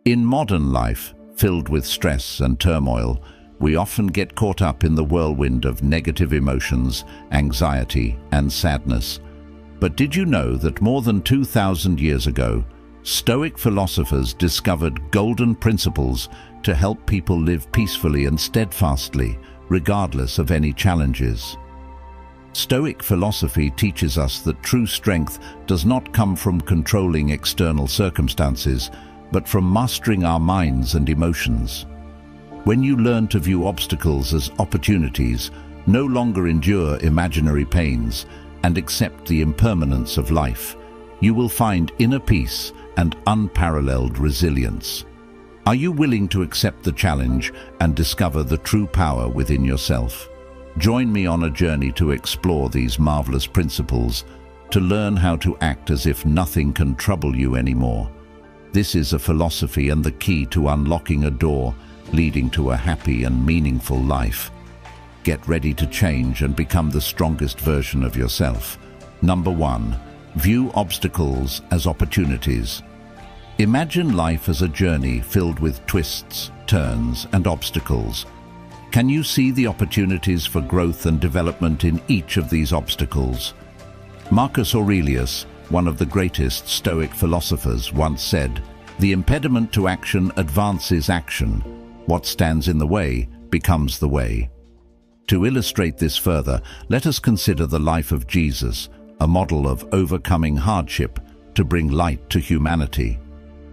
In modern life, filled with stress and turmoil, we often get caught up in the whirlwind of negative emotions, anxiety, and sadness. But did you know that more than 2,000 years ago, Stoic philosophers discovered golden principles to help people live peacefully and steadfastly, regardless of any challenges? Stoic philosophy teaches us that true strength does not come from controlling external circumstances, but from mastering our minds and emotions. When you learn to view obstacles as opportunities, no longer endure imaginary pains, and accept the impermanence of life, you will find inner peace and unparalleled resilience. Are you willing to accept the challenge and discover the true power within yourself? Join me on a journey to explore these marvelous principles, to learn how to act as if nothing can trouble you anymore. This is a philosophy and the key to unlocking a door leading to a happy and meaningful life. Get ready to change and become the strongest version of yourself. Number 1. View obstacles as opportunities. Imagine life as a journey filled with twists, turns, and obstacles. Can you see the opportunities for growth and development in each of these obstacles? Marcus Aurelius, one of the greatest Stoic philosophers, once said, "The impediment to action advances action. What stands in the way becomes the way." To illustrate this further, let us consider the life of Jesus, a model of overcoming hardship to bring light to humanity.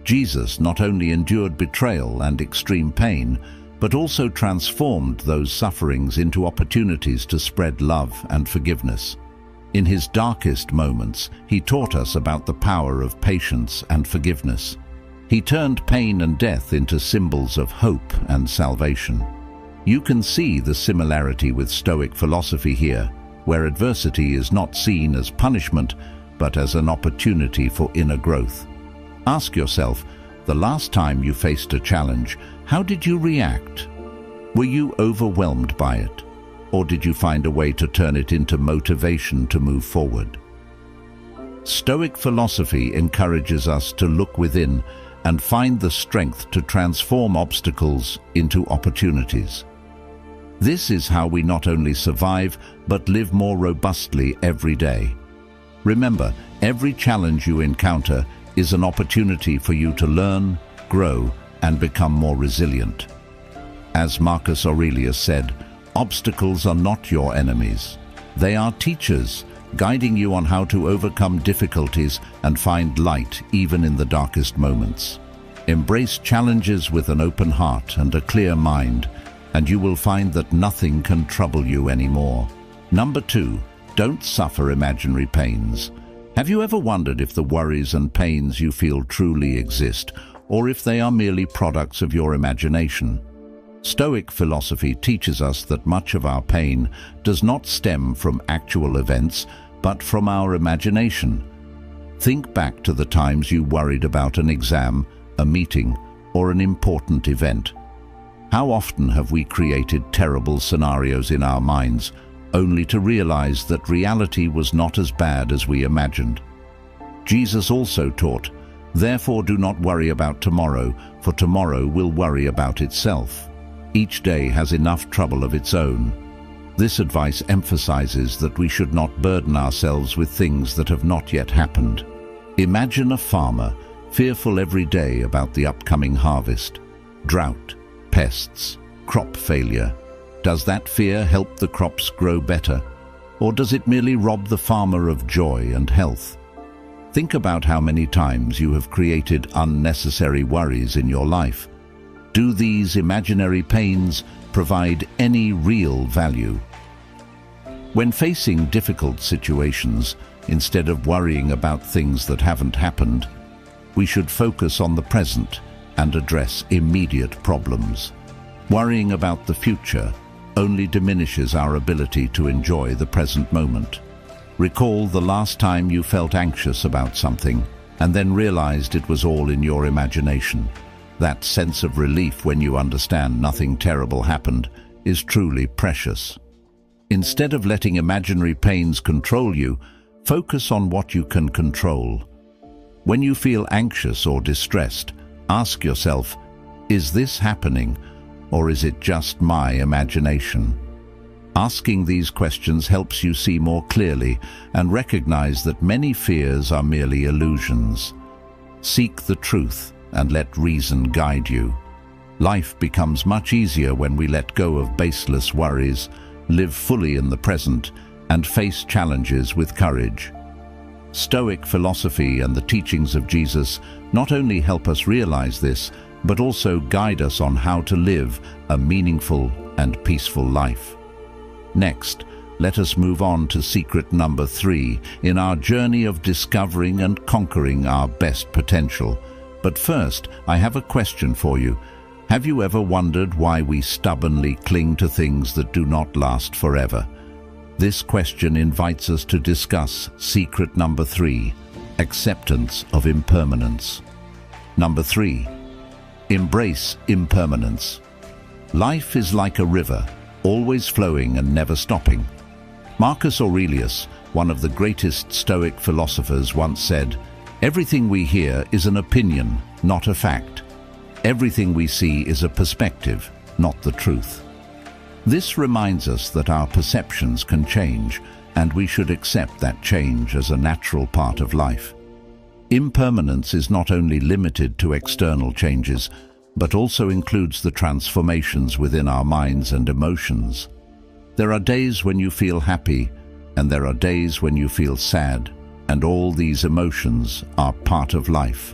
Jesus not only endured betrayal and extreme pain, but also transformed those sufferings into opportunities to spread love and forgiveness. In his darkest moments, he taught us about the power of patience and forgiveness. He turned pain and death into symbols of hope and salvation. You can see the similarity with Stoic philosophy here, where adversity is not seen as punishment, but as an opportunity for inner growth. Ask yourself, the last time you faced a challenge, how did you react? Were you overwhelmed by it? Or did you find a way to turn it into motivation to move forward? Stoic philosophy encourages us to look within and find the strength to transform obstacles into opportunities. This is how we not only survive, but live more robustly every day. Remember, every challenge you encounter is an opportunity for you to learn, grow, and become more resilient. As Marcus Aurelius said, obstacles are not your enemies. They are teachers, guiding you on how to overcome difficulties and find light even in the darkest moments. Embrace challenges with an open heart and a clear mind, and you will find that nothing can trouble you anymore. Number 2, don't suffer imaginary pains. Have you ever wondered if the worries and pains you feel truly exist, or if they are merely products of your imagination? Stoic philosophy teaches us that much of our pain does not stem from actual events, but from our imagination. Think back to the times you worried about an exam, a meeting, or an important event. How often have we created terrible scenarios in our minds, only to realize that reality was not as bad as we imagined? Jesus also taught, "Therefore do not worry about tomorrow, for tomorrow will worry about itself. Each day has enough trouble of its own." This advice emphasizes that we should not burden ourselves with things that have not yet happened. Imagine a farmer, fearful every day about the upcoming harvest. Drought, pests, crop failure. Does that fear help the crops grow better? Or does it merely rob the farmer of joy and health? Think about how many times you have created unnecessary worries in your life. Do these imaginary pains provide any real value? When facing difficult situations, instead of worrying about things that haven't happened, we should focus on the present and address immediate problems. Worrying about the future only diminishes our ability to enjoy the present moment. Recall the last time you felt anxious about something and then realized it was all in your imagination. That sense of relief when you understand nothing terrible happened is truly precious. Instead of letting imaginary pains control you, focus on what you can control. When you feel anxious or distressed, Ask yourself, is this happening, or is it just my imagination? Asking these questions helps you see more clearly and recognize that many fears are merely illusions. Seek the truth and let reason guide you. Life becomes much easier when we let go of baseless worries, live fully in the present, and face challenges with courage. Stoic philosophy and the teachings of Jesus not only help us realize this, but also guide us on how to live a meaningful and peaceful life. Next, let us move on to secret number 3 in our journey of discovering and conquering our best potential. But first, I have a question for you. Have you ever wondered why we stubbornly cling to things that do not last forever? This question invites us to discuss secret number 3, acceptance of impermanence. Number 3, embrace impermanence. Life is like a river, always flowing and never stopping. Marcus Aurelius, one of the greatest Stoic philosophers, once said, "Everything we hear is an opinion, not a fact. Everything we see is a perspective, not the truth." This reminds us that our perceptions can change, and we should accept that change as a natural part of life. Impermanence is not only limited to external changes, but also includes the transformations within our minds and emotions. There are days when you feel happy, and there are days when you feel sad, and all these emotions are part of life.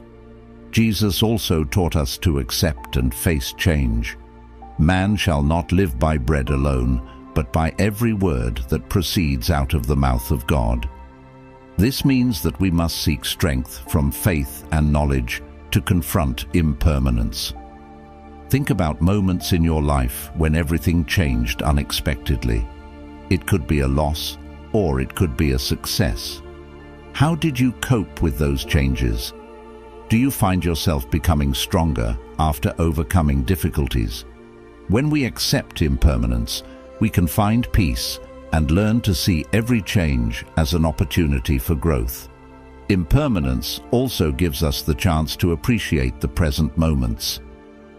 Jesus also taught us to accept and face change. Man shall not live by bread alone, but by every word that proceeds out of the mouth of God. This means that we must seek strength from faith and knowledge to confront impermanence. Think about moments in your life when everything changed unexpectedly. It could be a loss, or it could be a success. How did you cope with those changes? Do you find yourself becoming stronger after overcoming difficulties? When we accept impermanence, we can find peace and learn to see every change as an opportunity for growth. Impermanence also gives us the chance to appreciate the present moments.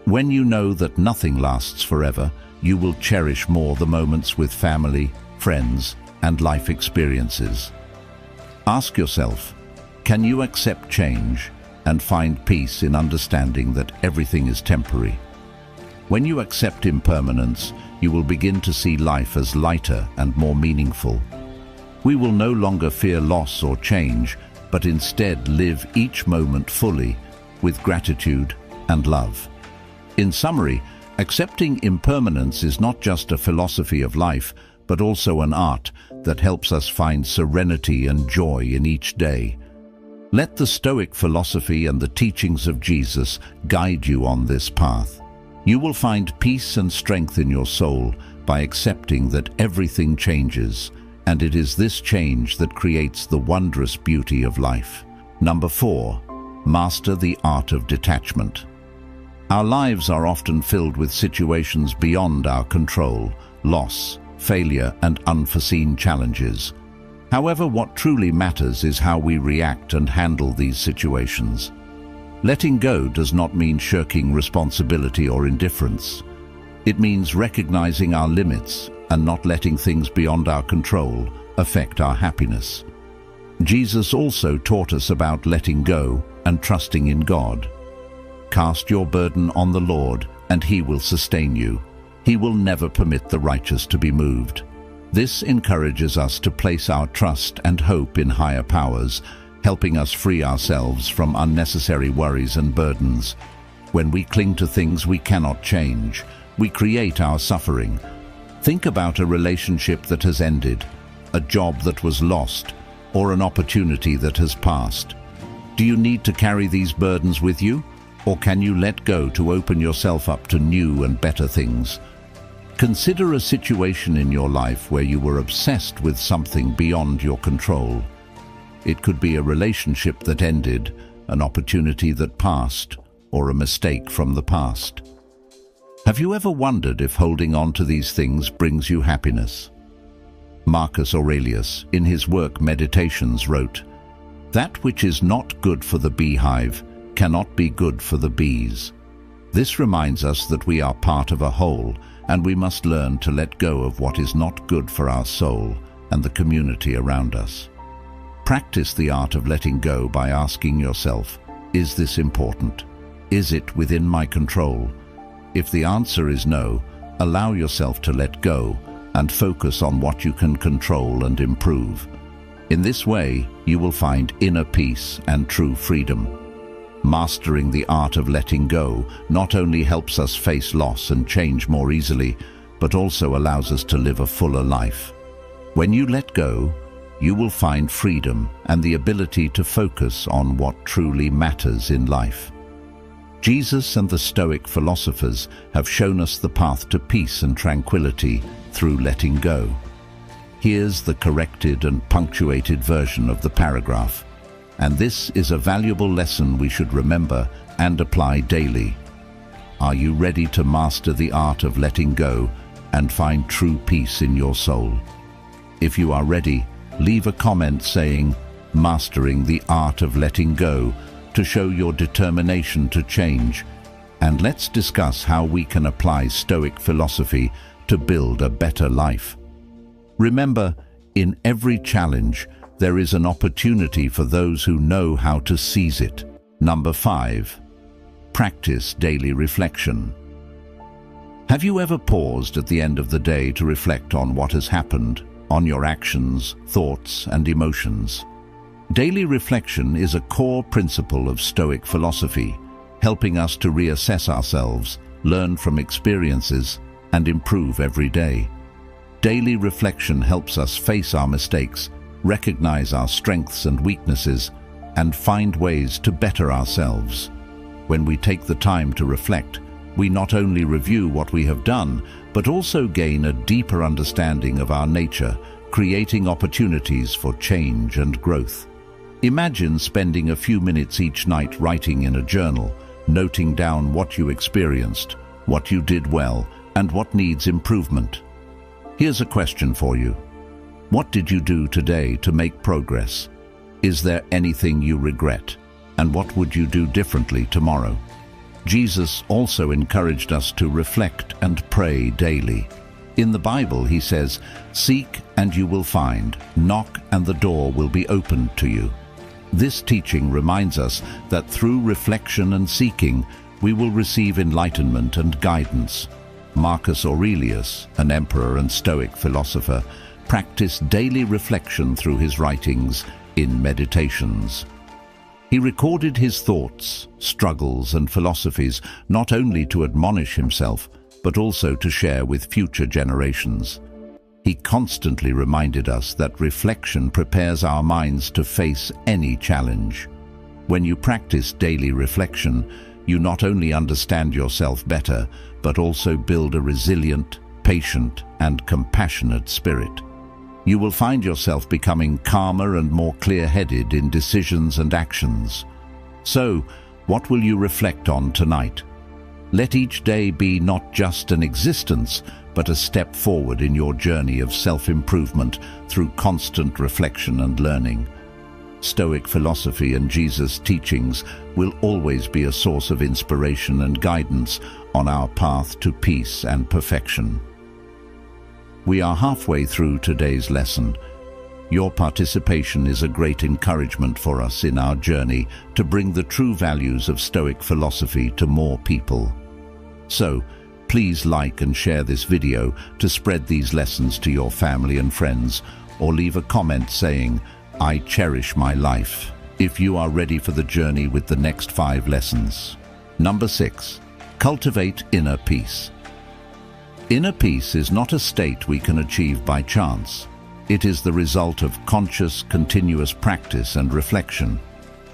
When you know that nothing lasts forever, you will cherish more the moments with family, friends, and life experiences. Ask yourself, can you accept change and find peace in understanding that everything is temporary? When you accept impermanence, you will begin to see life as lighter and more meaningful. We will no longer fear loss or change, but instead live each moment fully with gratitude and love. In summary, accepting impermanence is not just a philosophy of life, but also an art that helps us find serenity and joy in each day. Let the Stoic philosophy and the teachings of Jesus guide you on this path. You will find peace and strength in your soul by accepting that everything changes, and it is this change that creates the wondrous beauty of life. Number 4, master the art of detachment. Our lives are often filled with situations beyond our control, loss, failure, and unforeseen challenges. However, what truly matters is how we react and handle these situations. Letting go does not mean shirking responsibility or indifference. It means recognizing our limits and not letting things beyond our control affect our happiness. Jesus also taught us about letting go and trusting in God. Cast your burden on the Lord, and He will sustain you. He will never permit the righteous to be moved. This encourages us to place our trust and hope in higher powers, helping us free ourselves from unnecessary worries and burdens. When we cling to things we cannot change, we create our suffering. Think about a relationship that has ended, a job that was lost, or an opportunity that has passed. Do you need to carry these burdens with you? Or can you let go to open yourself up to new and better things? Consider a situation in your life where you were obsessed with something beyond your control. It could be a relationship that ended, an opportunity that passed, or a mistake from the past. Have you ever wondered if holding on to these things brings you happiness? Marcus Aurelius, in his work Meditations, wrote, "That which is not good for the beehive cannot be good for the bees. This reminds us that we are part of a whole, and we must learn to let go of what is not good for our soul and the community around us. Practice the art of letting go by asking yourself, is this important? Is it within my control? If the answer is no, allow yourself to let go and focus on what you can control and improve. In this way, you will find inner peace and true freedom. Mastering the art of letting go not only helps us face loss and change more easily, but also allows us to live a fuller life. When you let go, you will find freedom and the ability to focus on what truly matters in life. Jesus and the Stoic philosophers have shown us the path to peace and tranquility through letting go. Here's the corrected and punctuated version of the paragraph, and this is a valuable lesson we should remember and apply daily. Are you ready to master the art of letting go and find true peace in your soul? If you are ready, leave a comment saying, "Mastering the art of letting go," to show your determination to change. And let's discuss how we can apply Stoic philosophy to build a better life. Remember, in every challenge, there is an opportunity for those who know how to seize it. Number 5. Practice daily reflection. Have you ever paused at the end of the day to reflect on what has happened, on your actions, thoughts, and emotions? Daily reflection is a core principle of Stoic philosophy, helping us to reassess ourselves, learn from experiences, and improve every day. Daily reflection helps us face our mistakes, recognize our strengths and weaknesses, and find ways to better ourselves. When we take the time to reflect, we not only review what we have done, but also gain a deeper understanding of our nature, creating opportunities for change and growth. Imagine spending a few minutes each night writing in a journal, noting down what you experienced, what you did well, and what needs improvement. Here's a question for you. What did you do today to make progress? Is there anything you regret? And what would you do differently tomorrow? Jesus also encouraged us to reflect and pray daily. In the Bible, he says, "Seek and you will find, knock and the door will be opened to you." This teaching reminds us that through reflection and seeking, we will receive enlightenment and guidance. Marcus Aurelius, an emperor and Stoic philosopher, practiced daily reflection through his writings in Meditations. He recorded his thoughts, struggles, and philosophies not only to admonish himself, but also to share with future generations. He constantly reminded us that reflection prepares our minds to face any challenge. When you practice daily reflection, you not only understand yourself better, but also build a resilient, patient, and compassionate spirit. You will find yourself becoming calmer and more clear-headed in decisions and actions. So, what will you reflect on tonight? Let each day be not just an existence, but a step forward in your journey of self-improvement through constant reflection and learning. Stoic philosophy and Jesus' teachings will always be a source of inspiration and guidance on our path to peace and perfection. We are halfway through today's lesson. Your participation is a great encouragement for us in our journey to bring the true values of Stoic philosophy to more people. So, please like and share this video to spread these lessons to your family and friends, or leave a comment saying, "I cherish my life," if you are ready for the journey with the next 5 lessons. Number 6. Cultivate inner peace. Inner peace is not a state we can achieve by chance. It is the result of conscious, continuous practice and reflection.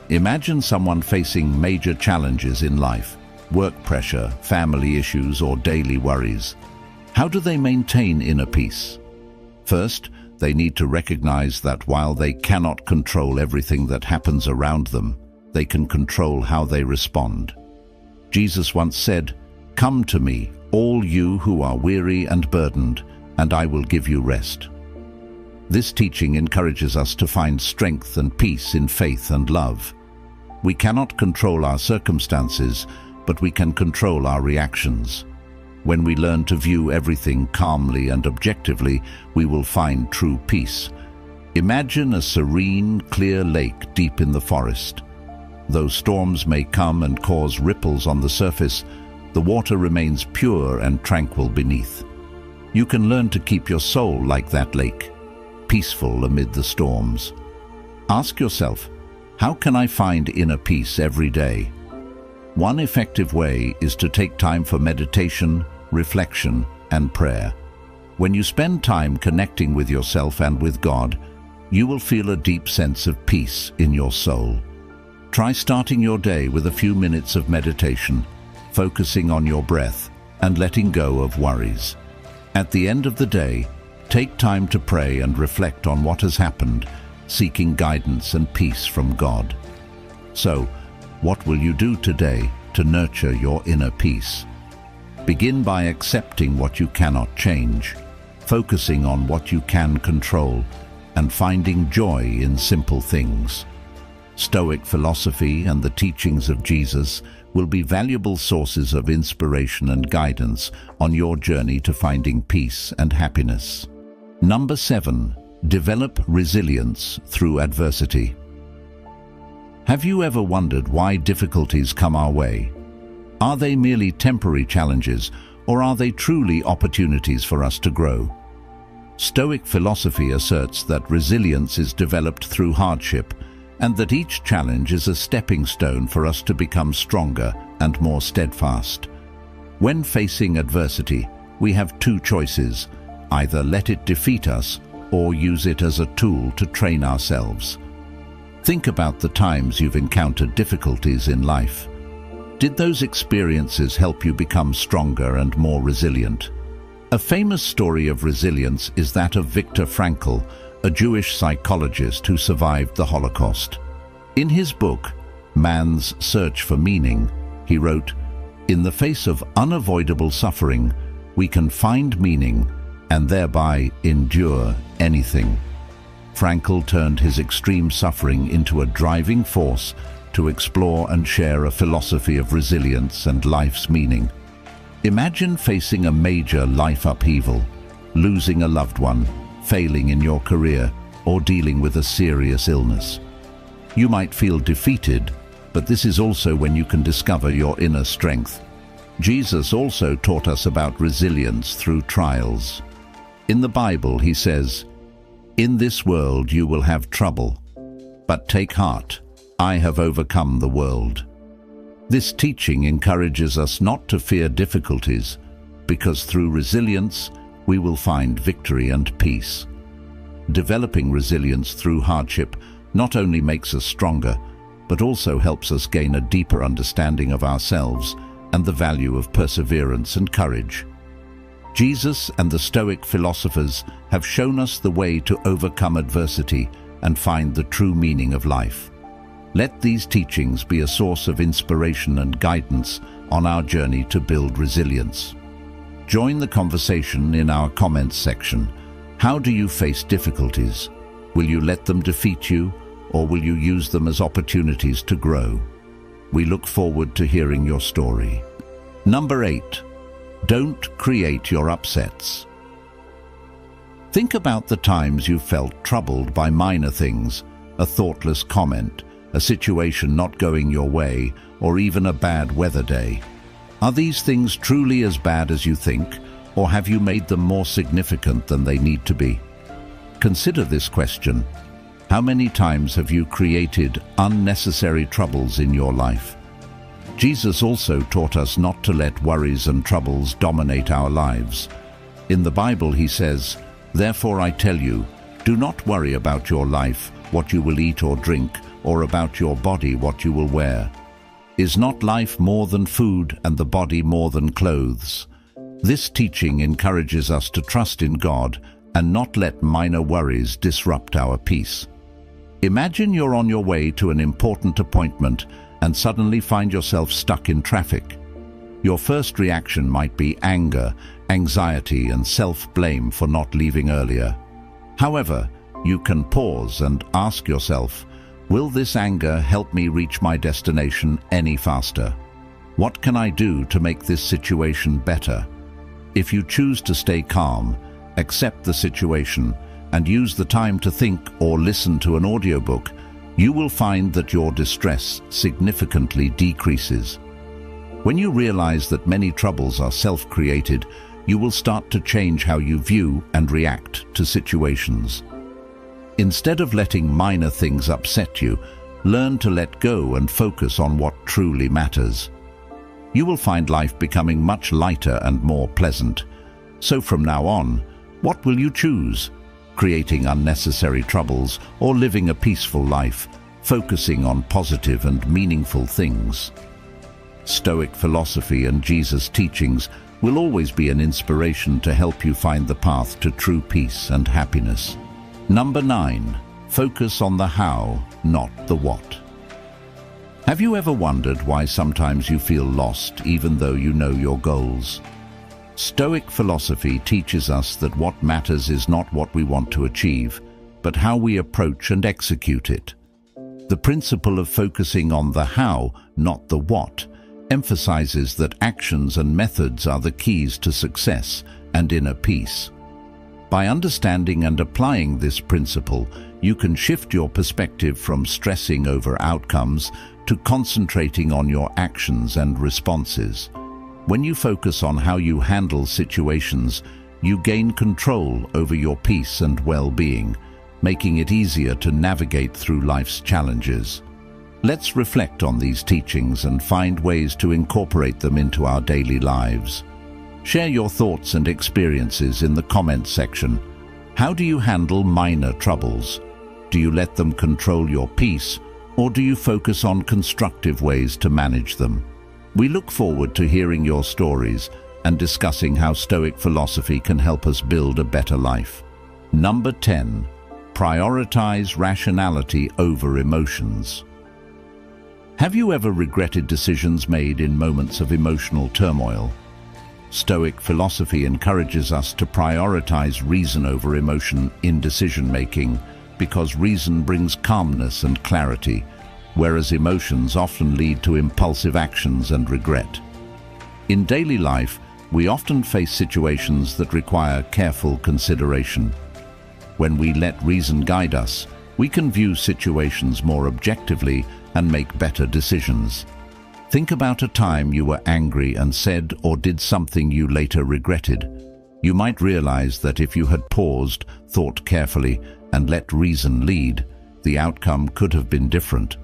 Imagine someone facing major challenges in life, work pressure, family issues, or daily worries. How do they maintain inner peace? First, they need to recognize that while they cannot control everything that happens around them, they can control how they respond. Jesus once said, "Come to me, all you who are weary and burdened, and I will give you rest." This teaching encourages us to find strength and peace in faith and love. We cannot control our circumstances, but we can control our reactions. When we learn to view everything calmly and objectively, we will find true peace. Imagine a serene, clear lake deep in the forest. Though storms may come and cause ripples on the surface, the water remains pure and tranquil beneath. You can learn to keep your soul like that lake, peaceful amid the storms. Ask yourself, how can I find inner peace every day? One effective way is to take time for meditation, reflection, and prayer. When you spend time connecting with yourself and with God, you will feel a deep sense of peace in your soul. Try starting your day with a few minutes of meditation, focusing on your breath and letting go of worries. At the end of the day, take time to pray and reflect on what has happened, seeking guidance and peace from God. So, what will you do today to nurture your inner peace? Begin by accepting what you cannot change, focusing on what you can control, and finding joy in simple things. Stoic philosophy and the teachings of Jesus will be valuable sources of inspiration and guidance on your journey to finding peace and happiness. Number 7. Develop resilience through adversity. Have you ever wondered why difficulties come our way? Are they merely temporary challenges, or are they truly opportunities for us to grow? Stoic philosophy asserts that resilience is developed through hardship, and that each challenge is a stepping stone for us to become stronger and more steadfast. When facing adversity, we have two choices: either let it defeat us or use it as a tool to train ourselves. Think about the times you've encountered difficulties in life. Did those experiences help you become stronger and more resilient? A famous story of resilience is that of Viktor Frankl, a Jewish psychologist who survived the Holocaust. In his book, Man's Search for Meaning, he wrote, "In the face of unavoidable suffering, we can find meaning and thereby endure anything." Frankl turned his extreme suffering into a driving force to explore and share a philosophy of resilience and life's meaning. Imagine facing a major life upheaval, losing a loved one, failing in your career, or dealing with a serious illness. You might feel defeated, but this is also when you can discover your inner strength. Jesus also taught us about resilience through trials. In the Bible, he says, "In this world you will have trouble, but take heart, I have overcome the world." This teaching encourages us not to fear difficulties, because through resilience, we will find victory and peace. Developing resilience through hardship not only makes us stronger, but also helps us gain a deeper understanding of ourselves and the value of perseverance and courage. Jesus and the Stoic philosophers have shown us the way to overcome adversity and find the true meaning of life. Let these teachings be a source of inspiration and guidance on our journey to build resilience. Join the conversation in our comments section. How do you face difficulties? Will you let them defeat you, or will you use them as opportunities to grow? We look forward to hearing your story. Number 8. Don't create your upsets. Think about the times you felt troubled by minor things, a thoughtless comment, a situation not going your way, or even a bad weather day. Are these things truly as bad as you think, or have you made them more significant than they need to be? Consider this question. How many times have you created unnecessary troubles in your life? Jesus also taught us not to let worries and troubles dominate our lives. In the Bible he says, "Therefore I tell you, do not worry about your life, what you will eat or drink, or about your body, what you will wear. Is not life more than food, and the body more than clothes?" This teaching encourages us to trust in God and not let minor worries disrupt our peace. Imagine you're on your way to an important appointment and suddenly find yourself stuck in traffic. Your first reaction might be anger, anxiety, and self-blame for not leaving earlier. However, you can pause and ask yourself, Will this anger help me reach my destination any faster? What can I do to make this situation better? If you choose to stay calm, accept the situation, and use the time to think or listen to an audiobook, you will find that your distress significantly decreases. When you realize that many troubles are self-created, you will start to change how you view and react to situations. Instead of letting minor things upset you, learn to let go and focus on what truly matters. You will find life becoming much lighter and more pleasant. So from now on, what will you choose? Creating unnecessary troubles or living a peaceful life, focusing on positive and meaningful things? Stoic philosophy and Jesus' teachings will always be an inspiration to help you find the path to true peace and happiness. Number 9. Focus on the how, not the what. Have you ever wondered why sometimes you feel lost even though you know your goals? Stoic philosophy teaches us that what matters is not what we want to achieve, but how we approach and execute it. The principle of focusing on the how, not the what, emphasizes that actions and methods are the keys to success and inner peace. By understanding and applying this principle, you can shift your perspective from stressing over outcomes to concentrating on your actions and responses. When you focus on how you handle situations, you gain control over your peace and well-being, making it easier to navigate through life's challenges. Let's reflect on these teachings and find ways to incorporate them into our daily lives. Share your thoughts and experiences in the comments section. How do you handle minor troubles? Do you let them control your peace, or do you focus on constructive ways to manage them? We look forward to hearing your stories and discussing how Stoic philosophy can help us build a better life. Number 10. Prioritize rationality over emotions. Have you ever regretted decisions made in moments of emotional turmoil? Stoic philosophy encourages us to prioritize reason over emotion in decision-making because reason brings calmness and clarity, whereas emotions often lead to impulsive actions and regret. In daily life, we often face situations that require careful consideration. When we let reason guide us, we can view situations more objectively and make better decisions. Think about a time you were angry and said or did something you later regretted. You might realize that if you had paused, thought carefully, and let reason lead, the outcome could have been different.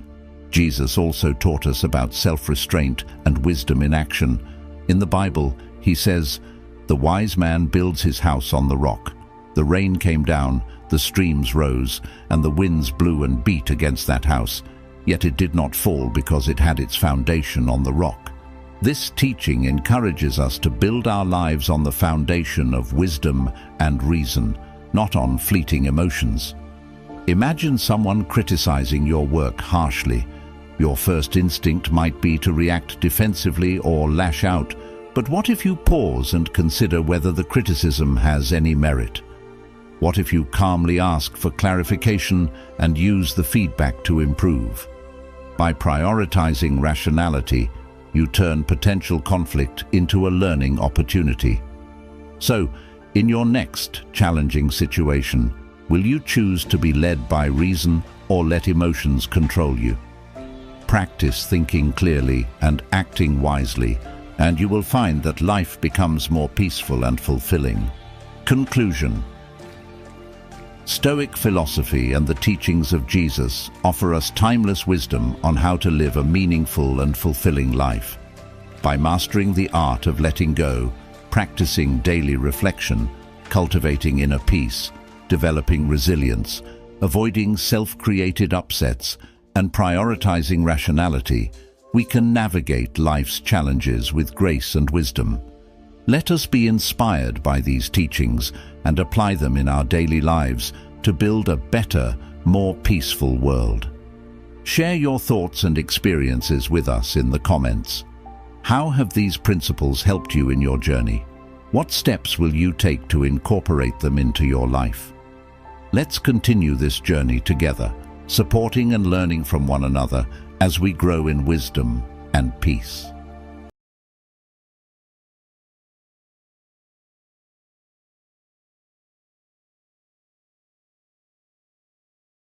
Jesus also taught us about self-restraint and wisdom in action. In the Bible, he says, "The wise man builds his house on the rock. The rain came down, the streams rose, and the winds blew and beat against that house. Yet it did not fall because it had its foundation on the rock." This teaching encourages us to build our lives on the foundation of wisdom and reason, not on fleeting emotions. Imagine someone criticizing your work harshly. Your first instinct might be to react defensively or lash out, but what if you pause and consider whether the criticism has any merit? What if you calmly ask for clarification and use the feedback to improve? By prioritizing rationality, you turn potential conflict into a learning opportunity. So, in your next challenging situation, will you choose to be led by reason or let emotions control you? Practice thinking clearly and acting wisely, and you will find that life becomes more peaceful and fulfilling. Conclusion. Stoic philosophy and the teachings of Jesus offer us timeless wisdom on how to live a meaningful and fulfilling life. By mastering the art of letting go, practicing daily reflection, cultivating inner peace, developing resilience, avoiding self-created upsets, and prioritizing rationality, we can navigate life's challenges with grace and wisdom. Let us be inspired by these teachings and apply them in our daily lives to build a better, more peaceful world. Share your thoughts and experiences with us in the comments. How have these principles helped you in your journey? What steps will you take to incorporate them into your life? Let's continue this journey together, supporting and learning from one another as we grow in wisdom and peace.